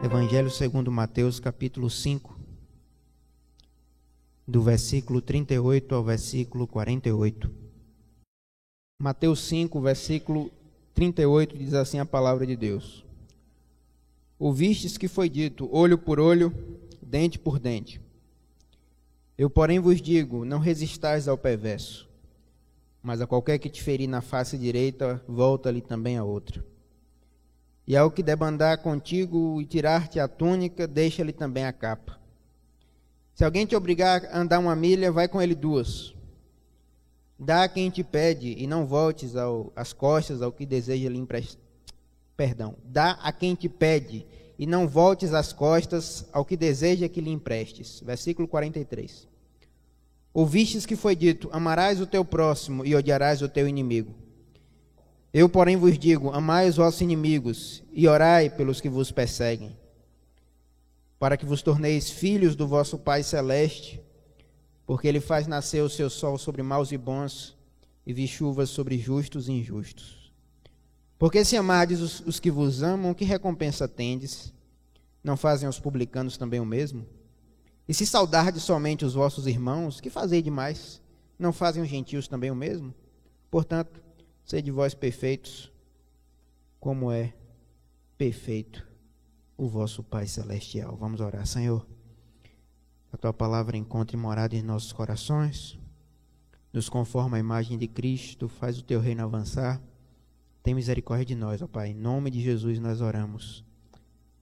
Evangelho segundo Mateus, capítulo 5, do versículo 38 ao versículo 48. Mateus 5, versículo 38, diz assim a palavra de Deus: Ouvistes que foi dito, olho por olho, dente por dente. Eu, porém, vos digo, não resistais ao perverso, mas a qualquer que te ferir na face direita, volta-lhe também a outra. E ao que debandar contigo e tirar-te a túnica, deixa-lhe também a capa. Se alguém te obrigar a andar 1 milha, vai com ele 2. Dá a quem te pede e não voltes as costas ao que deseja lhe emprestar. Dá a quem te pede e não voltes as costas ao que deseja que lhe emprestes. Versículo 43. Ouvistes que foi dito, amarás o teu próximo e odiarás o teu inimigo. Eu, porém, vos digo, amai os vossos inimigos e orai pelos que vos perseguem, para que vos torneis filhos do vosso Pai Celeste, porque Ele faz nascer o seu sol sobre maus e bons, e vi chuvas sobre justos e injustos. Porque se amardes os que vos amam, que recompensa tendes? Não fazem os publicanos também o mesmo? E se saudardes somente os vossos irmãos, que fazei demais? Não fazem os gentios também o mesmo? Portanto, sede vós perfeitos, como é perfeito o vosso Pai Celestial. Vamos orar. Senhor, a Tua palavra encontre morada em nossos corações, nos conforma à imagem de Cristo, faz o Teu reino avançar. Tem misericórdia de nós, ó Pai. Em nome de Jesus nós oramos.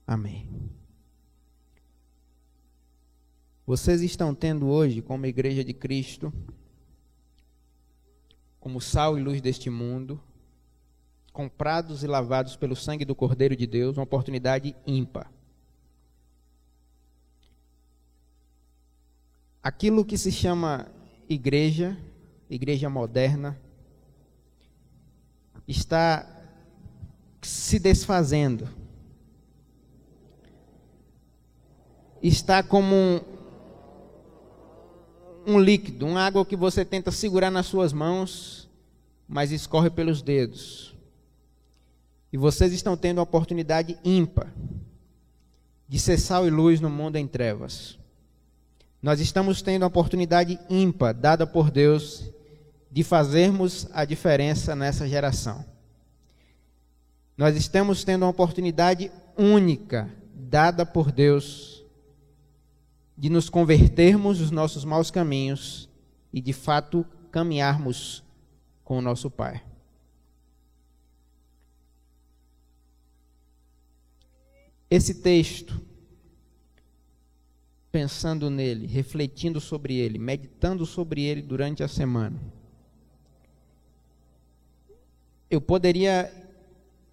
Amém. Vocês estão tendo hoje, como Igreja de Cristo, como sal e luz deste mundo, comprados e lavados pelo sangue do Cordeiro de Deus, uma oportunidade ímpar. Aquilo que se chama igreja moderna, está se desfazendo. Está como um líquido, uma água que você tenta segurar nas suas mãos, mas escorre pelos dedos. E vocês estão tendo a oportunidade ímpar de ser sal e luz no mundo em trevas. Nós estamos tendo a oportunidade ímpar dada por Deus de fazermos a diferença nessa geração. Nós estamos tendo uma oportunidade única dada por Deus de nos convertermos dos nossos maus caminhos e, de fato, caminharmos com o nosso Pai. Esse texto, pensando nele, refletindo sobre ele, meditando sobre ele durante a semana, eu poderia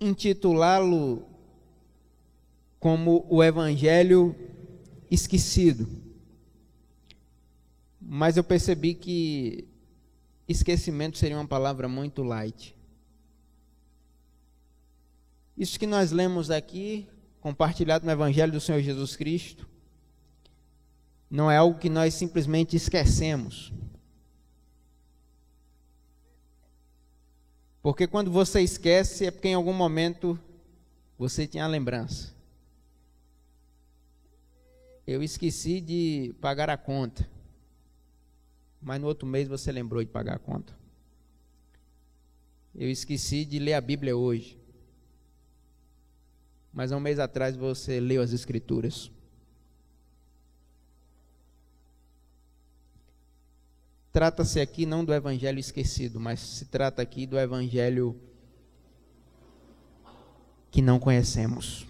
intitulá-lo como o Evangelho esquecido, mas eu percebi que esquecimento seria uma palavra muito light. Isso que nós lemos aqui, compartilhado no Evangelho do Senhor Jesus Cristo, não é algo que nós simplesmente esquecemos. Porque quando você esquece, é porque em algum momento você tinha a lembrança. Eu esqueci de pagar a conta, mas no outro mês você lembrou de pagar a conta. Eu esqueci de ler a Bíblia hoje, mas há um mês atrás você leu as Escrituras. Trata-se aqui não do Evangelho esquecido, mas se trata aqui do Evangelho que não conhecemos.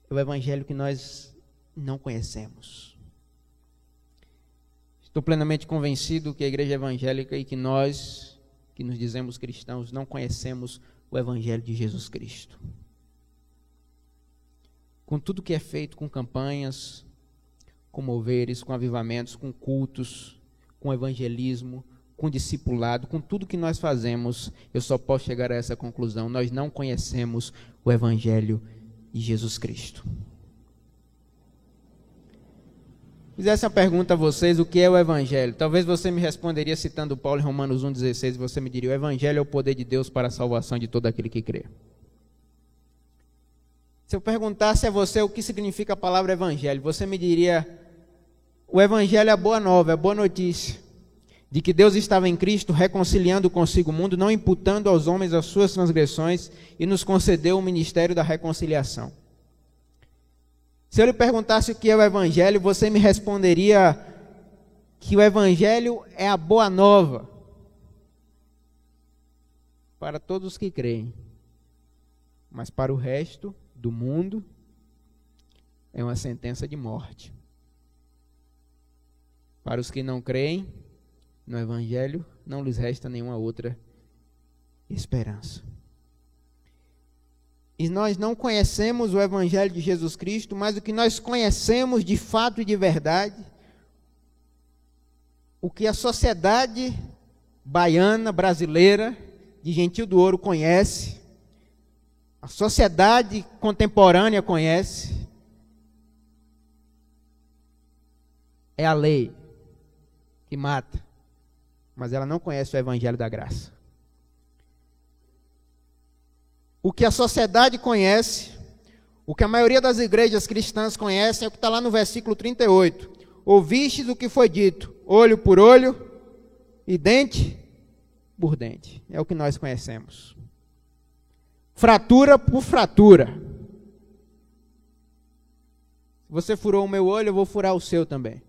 É o Evangelho que nós não conhecemos. Estou plenamente convencido que a igreja evangélica e que nós, que nos dizemos cristãos, não conhecemos o Evangelho de Jesus Cristo. Com tudo que é feito, com campanhas, com moveres, com avivamentos, com cultos, com evangelismo, com discipulado, com tudo que nós fazemos, eu só posso chegar a essa conclusão: nós não conhecemos o Evangelho de Jesus Cristo. Fizesse uma pergunta a vocês, o que é o Evangelho? Talvez você me responderia citando Paulo em Romanos 1,16, e você me diria: o Evangelho é o poder de Deus para a salvação de todo aquele que crê. Se eu perguntasse a você o que significa a palavra evangelho, você me diria: o evangelho é a boa nova, é a boa notícia de que Deus estava em Cristo reconciliando consigo o mundo, não imputando aos homens as suas transgressões, e nos concedeu o ministério da reconciliação. Se eu lhe perguntasse o que é o evangelho, você me responderia que o evangelho é a boa nova para todos os que creem, mas para o resto do mundo é uma sentença de morte. Para os que não creem no evangelho, não lhes resta nenhuma outra esperança. E nós não conhecemos o evangelho de Jesus Cristo, mas o que nós conhecemos de fato e de verdade, o que a sociedade baiana, brasileira, de Gentil do Ouro conhece, a sociedade contemporânea conhece, é a lei que mata, mas ela não conhece o evangelho da graça. O que a sociedade conhece, o que a maioria das igrejas cristãs conhecem, é o que está lá no versículo 38. Ouvistes o que foi dito, olho por olho e dente por dente. É o que nós conhecemos. Fratura por fratura. Se você furou o meu olho, eu vou furar o seu também.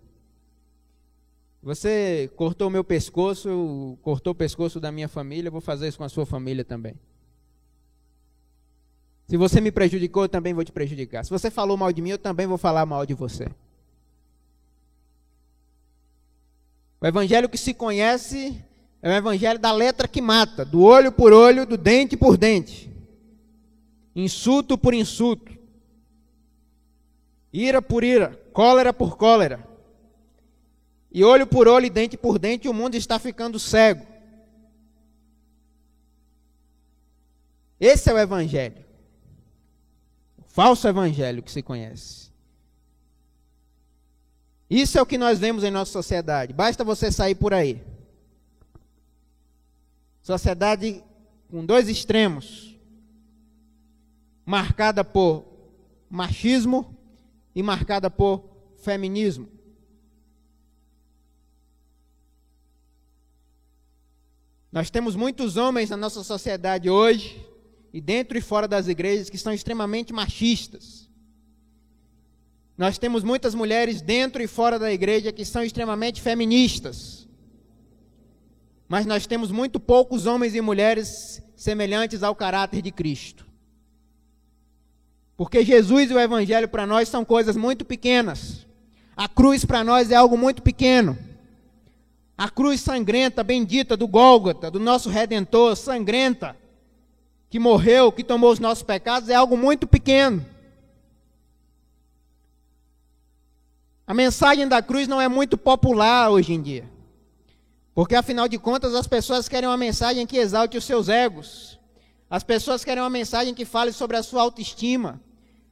Você cortou o meu pescoço, cortou o pescoço da minha família, eu vou fazer isso com a sua família também. Se você me prejudicou, eu também vou te prejudicar. Se você falou mal de mim, eu também vou falar mal de você. O evangelho que se conhece é o evangelho da letra que mata, do olho por olho, do dente por dente. Insulto por insulto. Ira por ira, cólera por cólera. E olho por olho e dente por dente, o mundo está ficando cego. Esse é o evangelho. Falso evangelho que se conhece. Isso é o que nós vemos em nossa sociedade. Basta você sair por aí. Sociedade com dois extremos. Marcada por machismo e marcada por feminismo. Nós temos muitos homens na nossa sociedade hoje, e dentro e fora das igrejas, que são extremamente machistas. Nós temos muitas mulheres dentro e fora da igreja que são extremamente feministas. Mas nós temos muito poucos homens e mulheres semelhantes ao caráter de Cristo. Porque Jesus e o evangelho para nós são coisas muito pequenas. A cruz para nós é algo muito pequeno. A cruz sangrenta, bendita do Gólgota, do nosso Redentor, sangrenta, que morreu, que tomou os nossos pecados, é algo muito pequeno. A mensagem da cruz não é muito popular hoje em dia. Porque, afinal de contas, as pessoas querem uma mensagem que exalte os seus egos. As pessoas querem uma mensagem que fale sobre a sua autoestima.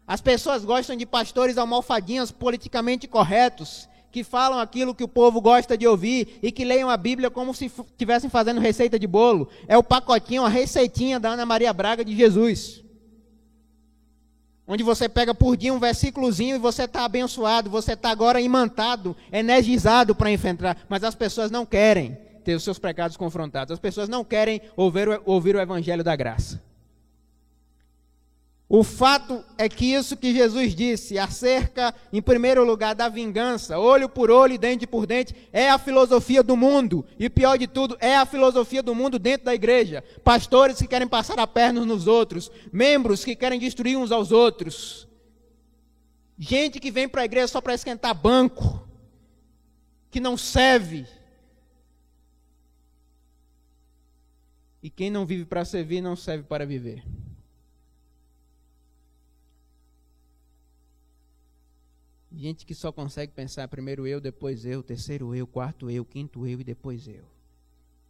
As pessoas gostam de pastores almofadinhos politicamente corretos, que falam aquilo que o povo gosta de ouvir e que leiam a Bíblia como se estivessem fazendo receita de bolo. É o pacotinho, a receitinha da Ana Maria Braga de Jesus. Onde você pega por dia um versículozinho e você está abençoado, você está agora imantado, energizado para enfrentar. Mas as pessoas não querem ter os seus pecados confrontados. As pessoas não querem ouvir o evangelho da graça. O fato é que isso que Jesus disse acerca, em primeiro lugar, da vingança, olho por olho e dente por dente, é a filosofia do mundo. E pior de tudo, é a filosofia do mundo dentro da igreja. Pastores que querem passar a perna uns nos outros, membros que querem destruir uns aos outros. Gente que vem para a igreja só para esquentar banco, que não serve. E quem não vive para servir, não serve para viver. Gente que só consegue pensar primeiro eu, depois eu, terceiro eu, quarto eu, quinto eu e depois eu.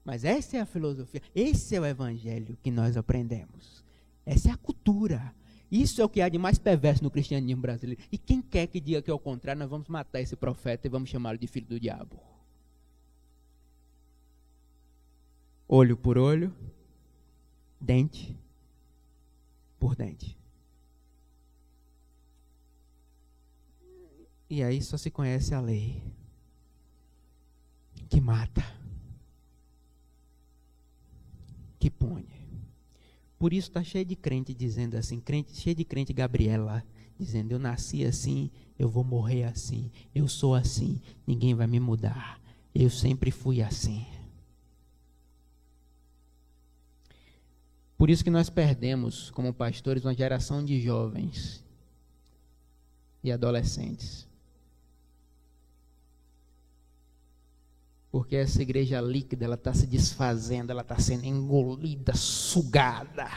Mas essa é a filosofia, esse é o evangelho que nós aprendemos. Essa é a cultura. Isso é o que há de mais perverso no cristianismo brasileiro. E quem quer que diga que é o contrário, nós vamos matar esse profeta e vamos chamá-lo de filho do diabo. Olho por olho, dente por dente. E aí só se conhece a lei, que mata, que pune. Por isso está cheio de crente dizendo assim, cheio de crente Gabriela, dizendo: eu nasci assim, eu vou morrer assim, eu sou assim, ninguém vai me mudar, eu sempre fui assim. Por isso que nós perdemos, como pastores, uma geração de jovens e adolescentes. Porque essa igreja líquida, ela está se desfazendo, ela está sendo engolida, sugada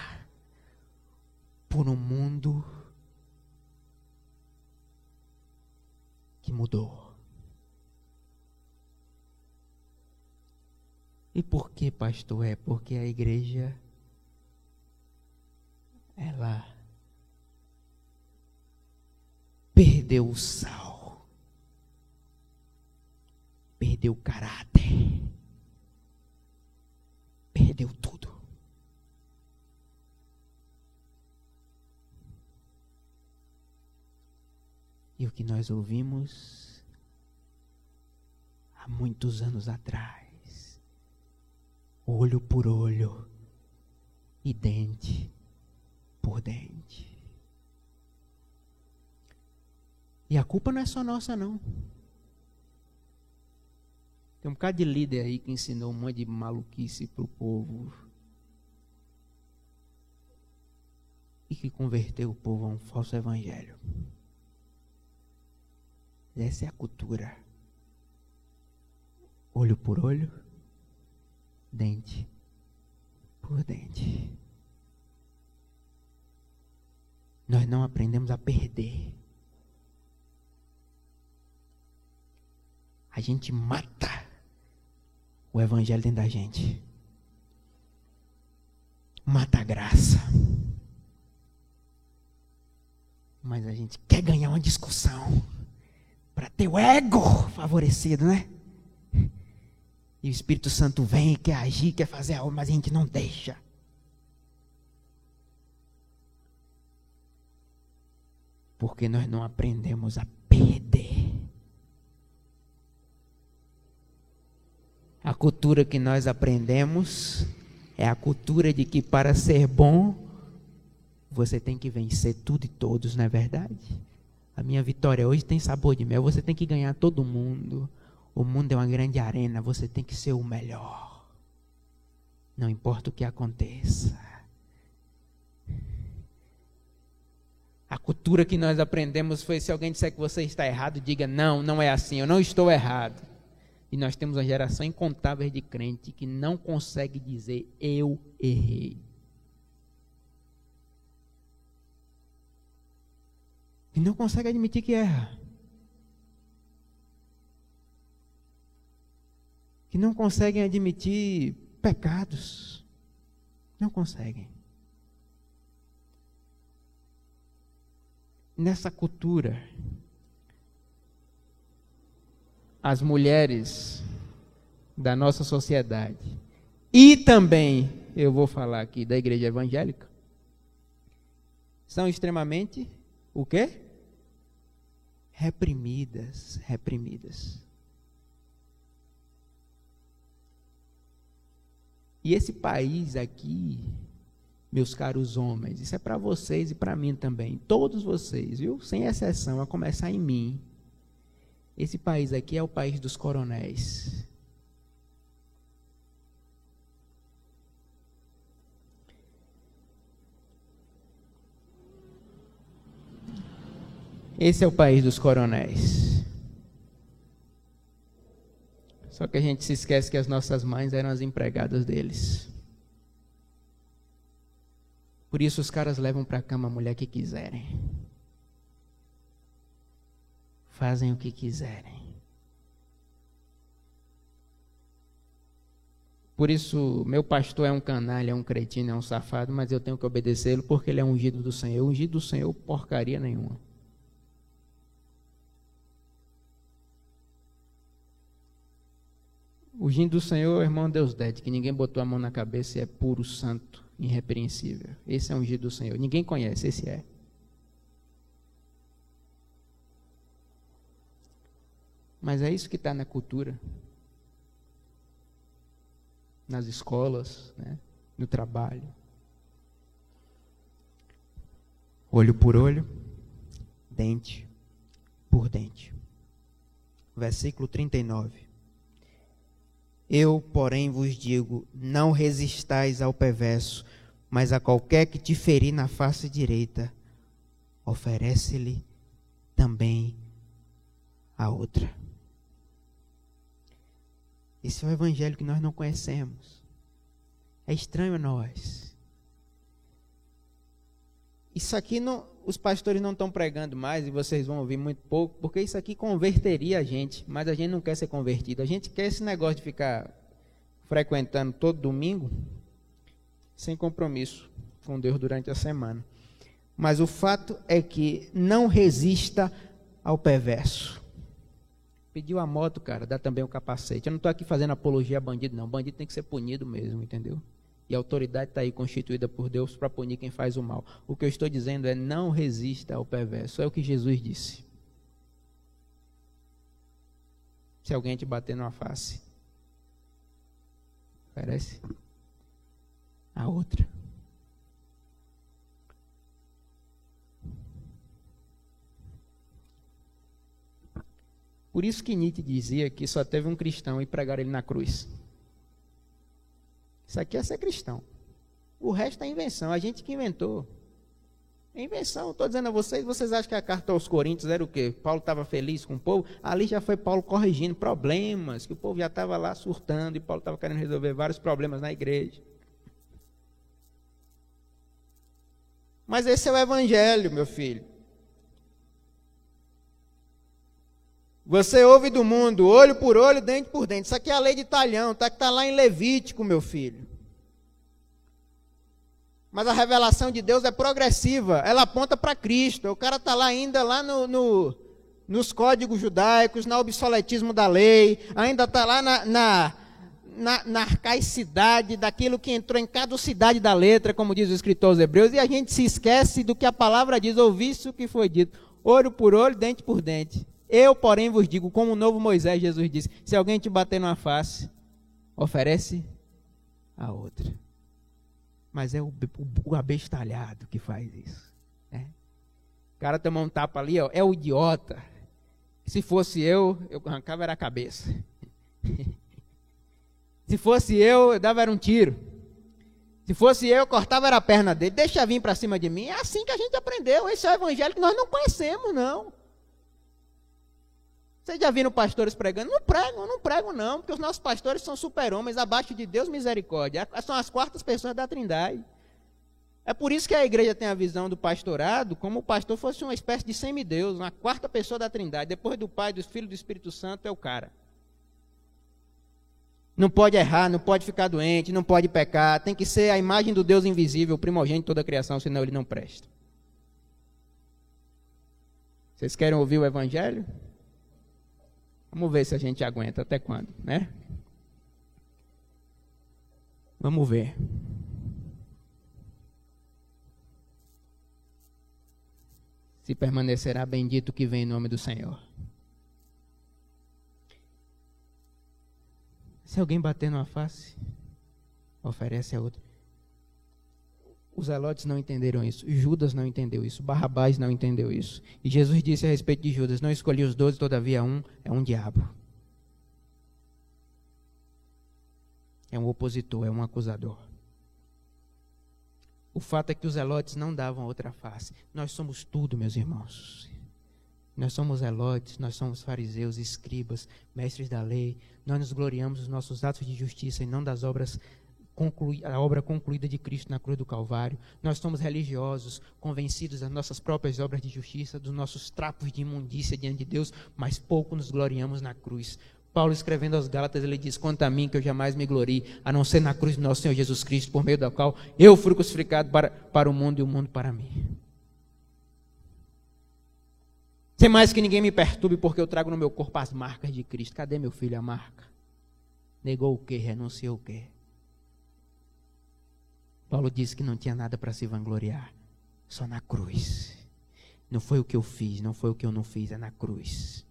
por um mundo que mudou. E por que, pastor? É porque a igreja, ela perdeu o sal, perdeu o caráter, perdeu tudo. E o que nós ouvimos há muitos anos atrás, olho por olho e dente por dente. E a culpa não é só nossa, não. Tem um bocado de líder aí que ensinou um monte de maluquice para o povo e que converteu o povo a um falso evangelho. Essa é a cultura. Olho por olho, dente por dente. Nós não aprendemos a perder. A gente mata o evangelho dentro da gente. Mata a graça. Mas a gente quer ganhar uma discussão para ter o ego favorecido, né? E o Espírito Santo vem, quer agir, quer fazer algo, mas a gente não deixa. Porque nós não aprendemos a perder. A cultura que nós aprendemos é a cultura de que para ser bom, você tem que vencer tudo e todos, não é verdade? A minha vitória hoje tem sabor de mel, você tem que ganhar todo mundo. O mundo é uma grande arena, você tem que ser o melhor. Não importa o que aconteça. A cultura que nós aprendemos foi: se alguém disser que você está errado, diga: não, não é assim, eu não estou errado. E nós temos uma geração incontável de crente que não consegue dizer: eu errei. E não consegue admitir que erra. Que não conseguem admitir pecados. Não conseguem. Nessa cultura, as mulheres da nossa sociedade, e também, eu vou falar aqui da igreja evangélica, são extremamente, o quê? Reprimidas. E esse país aqui, meus caros homens, isso é para vocês e para mim também, todos vocês, viu? Sem exceção, a começar em mim. Esse país aqui é o país dos coronéis. Esse é o país dos coronéis. Só que a gente se esquece que as nossas mães eram as empregadas deles. Por isso os caras levam para a cama a mulher que quiserem. Fazem o que quiserem. Por isso, meu pastor é um canalha, é um cretino, é um safado, mas eu tenho que obedecê-lo porque ele é ungido do Senhor. Ungido do Senhor, porcaria nenhuma. Ungido do Senhor, irmão Deus dete, que ninguém botou a mão na cabeça e é puro, santo, irrepreensível. Esse é ungido do Senhor. Ninguém conhece, esse é. Mas é isso que está na cultura. Nas escolas, né? No trabalho. Olho por olho, dente por dente. Versículo 39. Eu, porém, vos digo, não resistais ao perverso, mas a qualquer que te ferir na face direita, oferece-lhe também a outra. Esse é o evangelho que nós não conhecemos. É estranho a nós. Isso aqui os pastores não estão pregando mais, e vocês vão ouvir muito pouco, porque isso aqui converteria a gente, mas a gente não quer ser convertido. A gente quer esse negócio de ficar frequentando todo domingo, sem compromisso com Deus durante a semana. Mas o fato é que não resista ao perverso. Pediu a moto, cara, dá também o capacete. Eu não estou aqui fazendo apologia a bandido, não. Bandido tem que ser punido mesmo, entendeu? E a autoridade está aí constituída por Deus para punir quem faz o mal. O que eu estou dizendo é não resista ao perverso. É o que Jesus disse. Se alguém te bater numa face, oferece a outra. Por isso que Nietzsche dizia que só teve um cristão e pregaram ele na cruz. Isso aqui é ser cristão. O resto é invenção, a gente que inventou. É invenção, estou dizendo a vocês acham que a carta aos Coríntios era o quê? Paulo estava feliz com o povo? Ali já foi Paulo corrigindo problemas, que o povo já estava lá surtando, e Paulo estava querendo resolver vários problemas na igreja. Mas esse é o evangelho, meu filho. Você ouve do mundo, olho por olho, dente por dente. Isso aqui é a lei de talhão, tá? Que está lá em Levítico, meu filho. Mas a revelação de Deus é progressiva, ela aponta para Cristo. O cara está lá ainda, lá nos códigos judaicos, no obsoletismo da lei, ainda está lá na arcaicidade daquilo que entrou em caducidade da letra, como diz o escritor aos Hebreus, e a gente se esquece do que a palavra diz, ouvisse o que foi dito, olho por olho, dente por dente. Eu, porém, vos digo, como o novo Moisés, Jesus disse, se alguém te bater numa face, oferece a outra. Mas é o abestalhado que faz isso. Né? O cara tomou um tapa ali, ó, é o idiota. Se fosse eu arrancava era a cabeça. Se fosse eu dava era um tiro. Se fosse eu cortava era a perna dele. Deixa vir para cima de mim. É assim que a gente aprendeu. Esse é o evangelho que nós não conhecemos, não. Vocês já viram pastores pregando? Não pregam não, porque os nossos pastores são super-homens, abaixo de Deus, misericórdia. São as quartas pessoas da Trindade. É por isso que a igreja tem a visão do pastorado, como o pastor fosse uma espécie de semideus, uma quarta pessoa da Trindade. Depois do Pai, do Filho e do Espírito Santo, é o cara. Não pode errar, não pode ficar doente, não pode pecar. Tem que ser a imagem do Deus invisível, o primogênito de toda a criação, senão ele não presta. Vocês querem ouvir o evangelho? Vamos ver se a gente aguenta até quando, né? Vamos ver. Se permanecerá bendito que vem em nome do Senhor. Se alguém bater numa face, oferece a outra. Os zelotes não entenderam isso, Judas não entendeu isso, Barrabás não entendeu isso. E Jesus disse a respeito de Judas, não escolhi os 12, todavia é um diabo. É um opositor, é um acusador. O fato é que os zelotes não davam outra face. Nós somos tudo, meus irmãos. Nós somos zelotes, nós somos fariseus, escribas, mestres da lei. Nós nos gloriamos dos nossos atos de justiça e não das obras a obra concluída de Cristo na cruz do Calvário. Nós somos religiosos, convencidos das nossas próprias obras de justiça, dos nossos trapos de imundícia diante de Deus, mas pouco nos gloriamos na cruz. Paulo, escrevendo aos Gálatas, ele diz, quanto a mim, que eu jamais me glorie, a não ser na cruz do nosso Senhor Jesus Cristo, por meio da qual eu fui crucificado para o mundo e o mundo para mim. Sem mais que ninguém me perturbe, porque eu trago no meu corpo as marcas de Cristo. Cadê, meu filho, a marca? Negou o quê? Renunciou o quê? Paulo disse que não tinha nada para se vangloriar, só na cruz. Não foi o que eu fiz, não foi o que eu não fiz, é na cruz.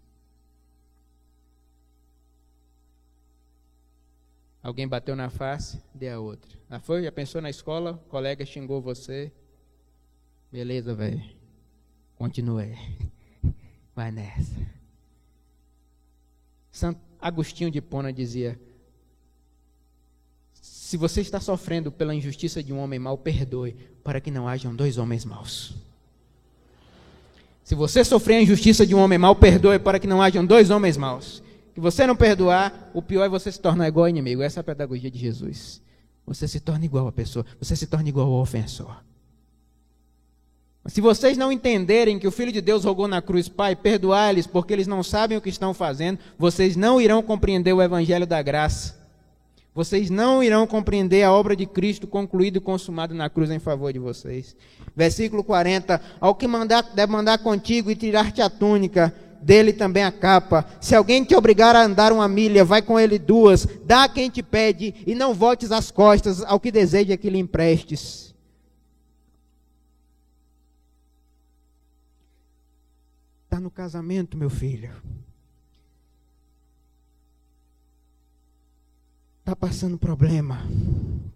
Alguém bateu na face, dê a outra. Já foi? Já pensou na escola? O colega xingou você? Beleza, velho. Continue. Vai nessa. Santo Agostinho de Hipona dizia: se você está sofrendo pela injustiça de um homem mau, perdoe, para que não hajam dois homens maus. Se você sofrer a injustiça de um homem mau, perdoe, para que não hajam dois homens maus. Se você não perdoar, o pior é você se tornar igual ao inimigo. Essa é a pedagogia de Jesus. Você se torna igual à pessoa, você se torna igual ao ofensor. Mas se vocês não entenderem que o Filho de Deus rogou na cruz: Pai, perdoai-lhes, porque eles não sabem o que estão fazendo, vocês não irão compreender o Evangelho da graça. Vocês não irão compreender a obra de Cristo concluída e consumada na cruz em favor de vocês. Versículo 40. Ao que deve mandar contigo e tirar-te a túnica, dele também a capa. Se alguém te obrigar a andar 1 milha, vai com ele 2. Dá a quem te pede e não voltes as costas ao que deseja que lhe emprestes. Está no casamento, meu filho. Está passando problema.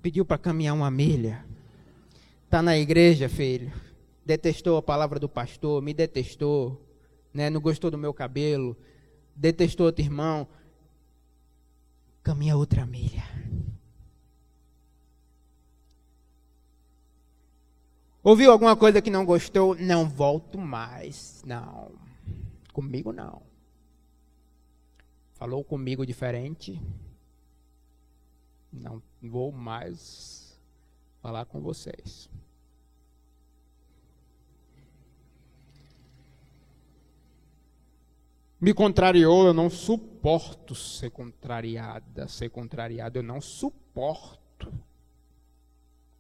Pediu para caminhar 1 milha. Está na igreja, filho. Detestou a palavra do pastor, me detestou. Né? Não gostou do meu cabelo. Detestou outro irmão. Caminha outra milha. Ouviu alguma coisa que não gostou? Não volto mais. Não. Comigo não. Falou comigo diferente. Não vou mais falar com vocês. Me contrariou, eu não suporto ser contrariada. Ser contrariado eu não suporto.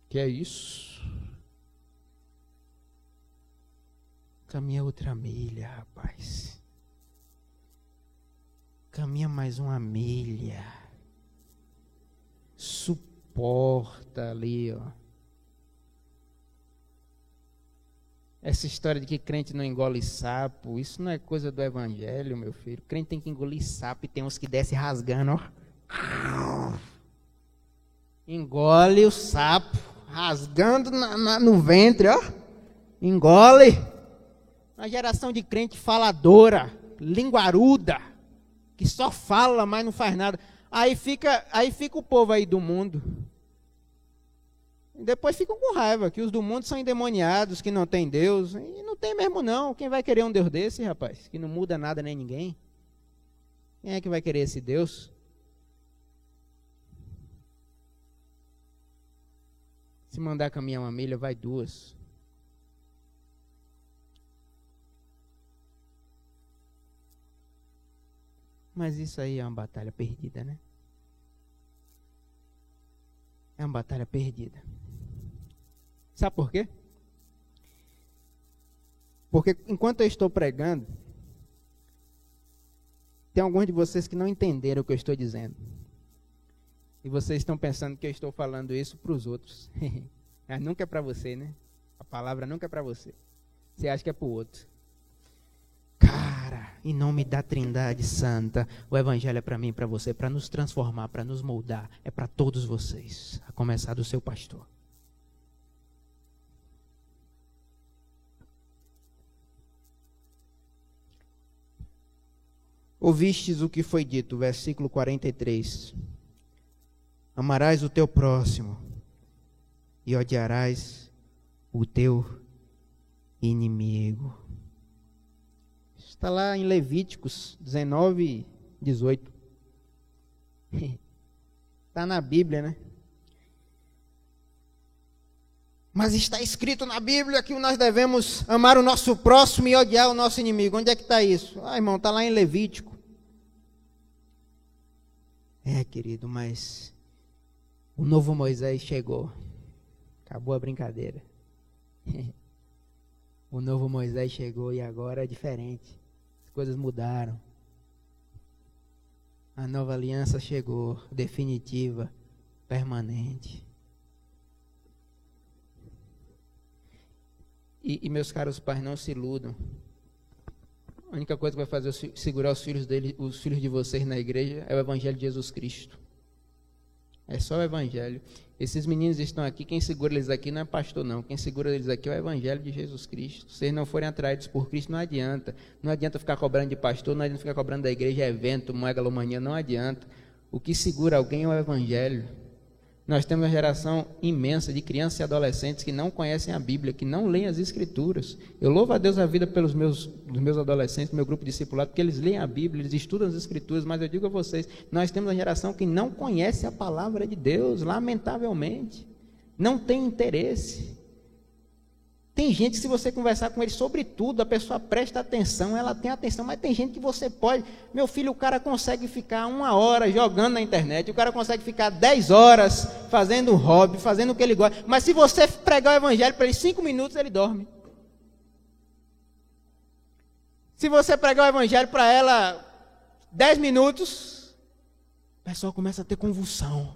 Que é isso? Caminha outra milha, rapaz. Caminha mais 1 milha. Suporta ali, ó. Essa história de que crente não engole sapo, isso não é coisa do evangelho, meu filho. Crente tem que engolir sapo e tem uns que desce rasgando, ó. Engole o sapo, rasgando no ventre, ó. Engole. Uma geração de crente faladora, linguaruda, que só fala, mas não faz nada. Aí fica o povo aí do mundo. E depois ficam com raiva, que os do mundo são endemoniados, que não tem Deus. E não tem mesmo não. Quem vai querer um Deus desse, rapaz? Que não muda nada nem ninguém. Quem é que vai querer esse Deus? Se mandar caminhar 1 milha, vai 2. Mas isso aí é uma batalha perdida, né? É uma batalha perdida. Sabe por quê? Porque enquanto eu estou pregando, tem alguns de vocês que não entenderam o que eu estou dizendo. E vocês estão pensando que eu estou falando isso para os outros. Mas nunca é para você, né? A palavra nunca é para você. Você acha que é para o outro. Cara, em nome da Trindade Santa, o Evangelho é para mim e para você, para nos transformar, para nos moldar. É para todos vocês, a começar do seu pastor. Ouvistes o que foi dito, versículo 43. Amarás o teu próximo e odiarás o teu inimigo. Está lá em Levíticos 19, 18. Está na Bíblia, né? Mas está escrito na Bíblia que nós devemos amar o nosso próximo e odiar o nosso inimigo. Onde é que está isso? Ah, irmão, está lá em Levítico. É, querido, mas o novo Moisés chegou. Acabou a brincadeira. O novo Moisés chegou e agora é diferente. As coisas mudaram. A nova aliança chegou, definitiva, permanente. E meus caros pais, não se iludam. A única coisa que vai fazer segurar os filhos de vocês na igreja é o Evangelho de Jesus Cristo. É só o evangelho. Esses meninos estão aqui, quem segura eles aqui não é pastor não, quem segura eles aqui é o evangelho de Jesus Cristo. Se vocês não forem atraídos por Cristo, não adianta. Não adianta ficar cobrando de pastor, não adianta ficar cobrando da igreja, evento, megalomania, não adianta. O que segura alguém é o evangelho. Nós temos uma geração imensa de crianças e adolescentes que não conhecem a Bíblia, que não leem as Escrituras. Eu louvo a Deus a vida pelos meus adolescentes, meu grupo discipulado, porque eles leem a Bíblia, eles estudam as Escrituras, mas eu digo a vocês, nós temos uma geração que não conhece a palavra de Deus, lamentavelmente. Não tem interesse. Tem gente que se você conversar com ele sobre tudo, a pessoa presta atenção, ela tem atenção, mas tem gente que você pode... Meu filho, o cara consegue ficar 1 hora jogando na internet, o cara consegue ficar 10 horas fazendo um hobby, fazendo o que ele gosta, mas se você pregar o evangelho para ele 5 minutos, ele dorme. Se você pregar o evangelho para ela 10 minutos, o pessoal começa a ter convulsão.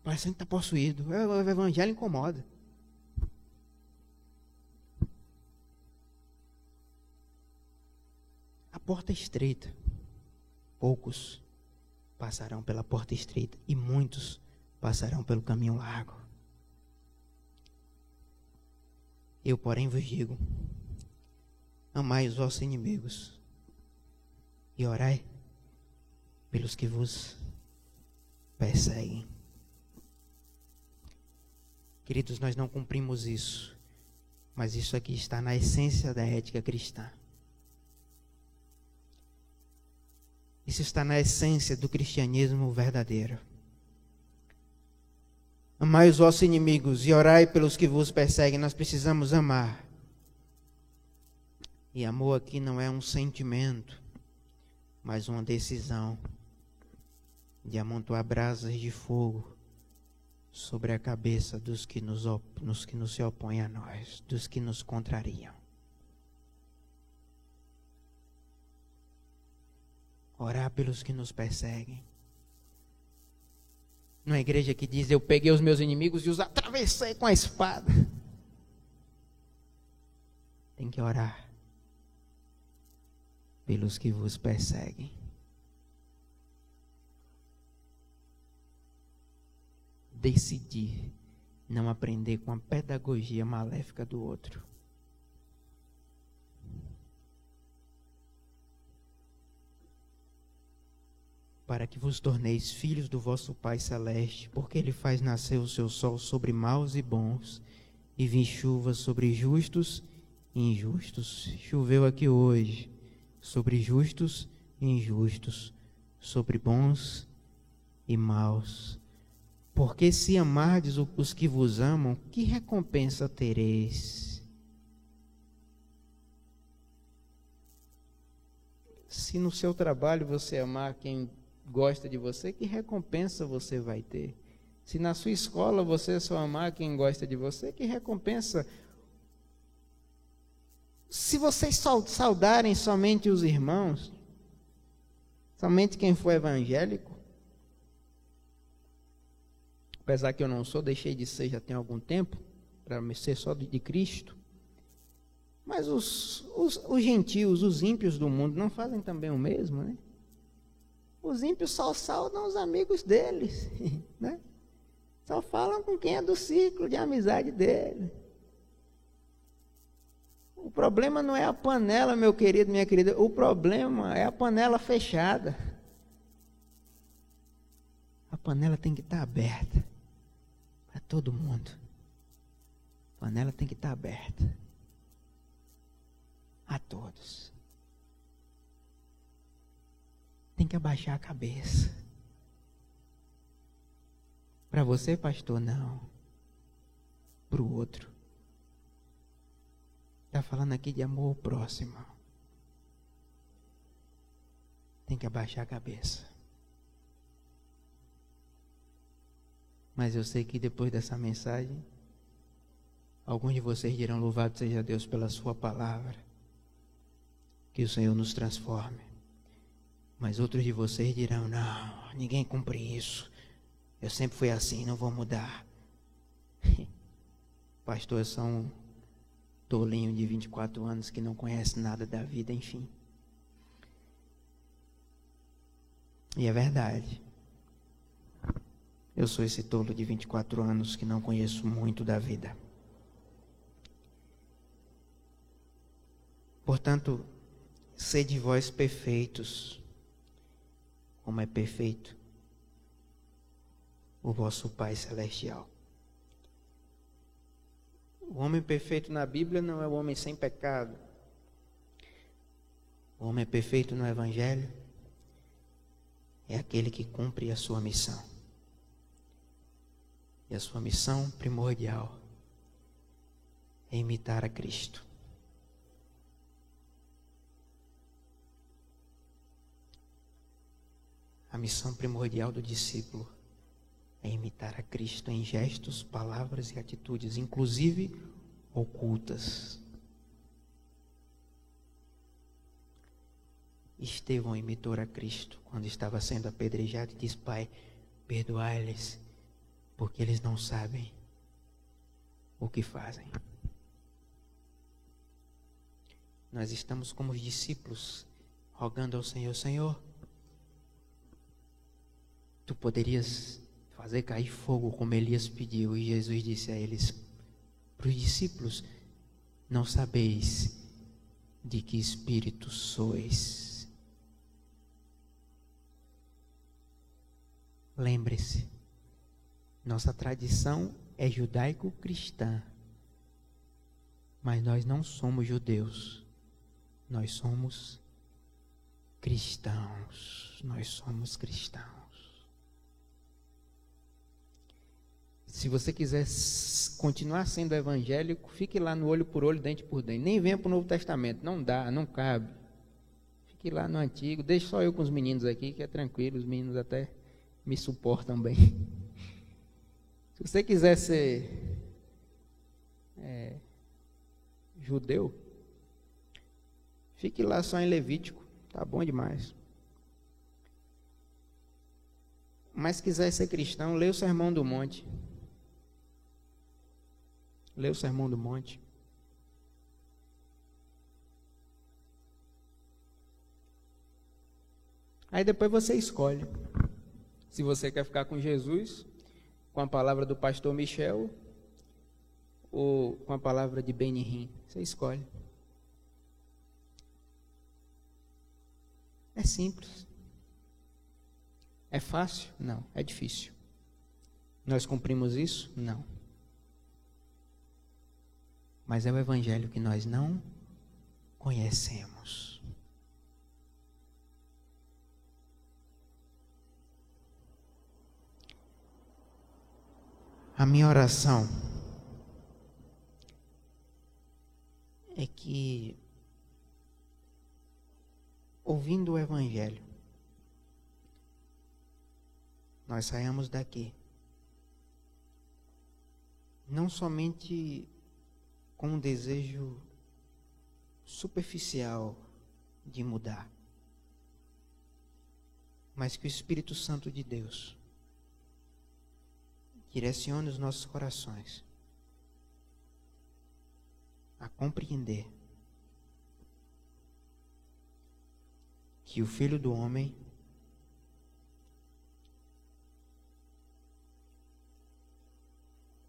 Parecendo que está possuído. O evangelho incomoda. A porta estreita, poucos passarão pela porta estreita e muitos passarão pelo caminho largo. Eu, porém, vos digo: amai os vossos inimigos e orai pelos que vos perseguem. Queridos, nós não cumprimos isso, mas isso aqui está na essência da ética cristã. Isso está na essência do cristianismo verdadeiro. Amai os vossos inimigos e orai pelos que vos perseguem. Nós precisamos amar. E amor aqui não é um sentimento, mas uma decisão de amontoar brasas de fogo sobre a cabeça dos que nos se opõem a nós, dos que nos contrariam. Orar pelos que nos perseguem. Numa igreja que diz: eu peguei os meus inimigos e os atravessei com a espada. Tem que orar pelos que vos perseguem. Decidir não aprender com a pedagogia maléfica do outro. Para que vos torneis filhos do vosso Pai Celeste, porque Ele faz nascer o seu sol sobre maus e bons, e vir chuva sobre justos e injustos. Choveu aqui hoje, sobre justos e injustos, sobre bons e maus. Porque se amardes os que vos amam, que recompensa tereis? Se no seu trabalho você amar quem gosta de você, que recompensa você vai ter? Se na sua escola você só amar quem gosta de você, que recompensa? Se vocês saudarem somente os irmãos, somente quem for evangélico, apesar que eu não sou, deixei de ser já tem algum tempo, para me ser só de Cristo, mas os gentios, os ímpios do mundo não fazem também o mesmo, né? Os ímpios só saudam os amigos deles, né? Só falam com quem é do ciclo de amizade dele. O problema não é a panela, meu querido, minha querida. O problema é a panela fechada. A panela tem que estar aberta para todo mundo. A panela tem que estar aberta a todos. Tem que abaixar a cabeça. Para você, pastor, não. Para o outro. Está falando aqui de amor ao próximo. Tem que abaixar a cabeça. Mas eu sei que depois dessa mensagem, alguns de vocês dirão: louvado seja Deus pela sua palavra. Que o Senhor nos transforme. Mas outros de vocês dirão: não, ninguém cumpre isso. Eu sempre fui assim, não vou mudar. Pastor, é só um tolinho de 24 anos que não conhece nada da vida, enfim. E é verdade. Eu sou esse tolo de 24 anos que não conheço muito da vida. Portanto, sede vós perfeitos, como é perfeito o vosso Pai Celestial. O homem perfeito na Bíblia não é o homem sem pecado. O homem perfeito no Evangelho é aquele que cumpre a sua missão. E a sua missão primordial é imitar a Cristo. A missão primordial do discípulo é imitar a Cristo em gestos, palavras e atitudes, inclusive ocultas. Estevão imitou a Cristo quando estava sendo apedrejado e disse: Pai, perdoai-lhes, porque eles não sabem o que fazem. Nós estamos como os discípulos, rogando ao Senhor: Senhor, Tu poderias fazer cair fogo como Elias pediu. E Jesus disse a eles, para os discípulos: não sabeis de que espírito sois. Lembre-se, nossa tradição é judaico-cristã, mas nós não somos judeus, nós somos cristãos, Se você quiser continuar sendo evangélico, fique lá no olho por olho, dente por dente, nem venha para o Novo Testamento, não dá, não cabe, fique lá no Antigo, deixe só eu com os meninos aqui, que é tranquilo, os meninos até me suportam bem. Se você quiser ser judeu, fique lá só em Levítico, tá bom demais. Mas se quiser ser cristão, lê o Sermão do Monte. Lê o Sermão do Monte. Aí depois você escolhe. Se você quer ficar com Jesus, com a palavra do pastor Michel, ou com a palavra de Benihim, você escolhe. É simples. É fácil? Não, é difícil. Nós cumprimos isso? Não. Mas é o evangelho que nós não conhecemos. A minha oração é que, ouvindo o evangelho, nós saiamos daqui não somente com um desejo superficial de mudar, mas que o Espírito Santo de Deus direcione os nossos corações a compreender que o Filho do Homem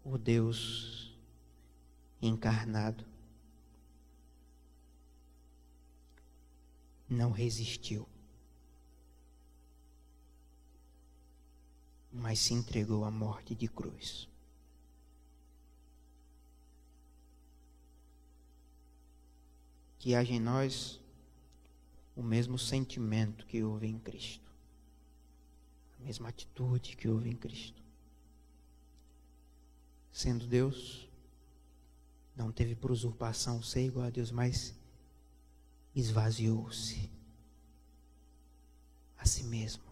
o Deus encarnado não resistiu, mas se entregou à morte de cruz. Que haja em nós o mesmo sentimento que houve em Cristo, a mesma atitude que houve em Cristo. Sendo Deus, não teve por usurpação ser igual a Deus, mas esvaziou-se a si mesmo.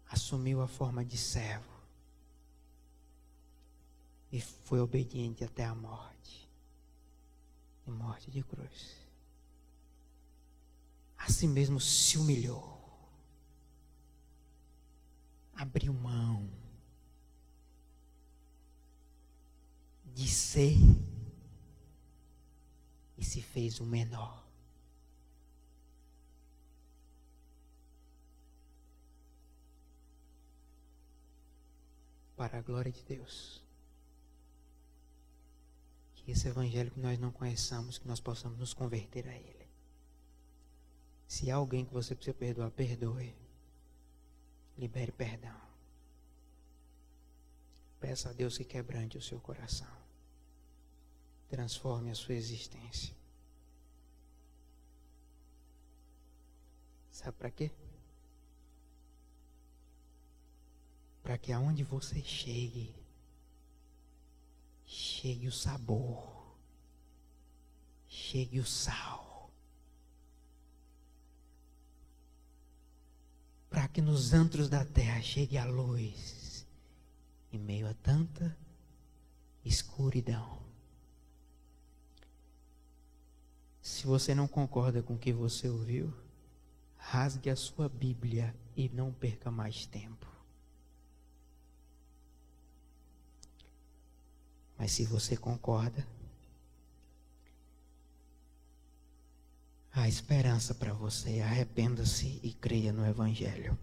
Assumiu a forma de servo e foi obediente até a morte, e morte de cruz. A si mesmo se humilhou, abriu mão de ser e se fez o menor. para a glória de Deus. Que esse evangelho que nós não conheçamos, que nós possamos nos converter a ele. Se há alguém que você precisa perdoar, perdoe. Libere perdão. Peça a Deus que quebrante o seu coração. Transforme a sua existência. Sabe para quê? Para que aonde você chegue o sabor, chegue o sal. Para que nos antros da terra chegue a luz, em meio a tanta escuridão. Se você não concorda com o que você ouviu, rasgue a sua Bíblia e não perca mais tempo. Mas se você concorda, há esperança para você. Arrependa-se e creia no Evangelho.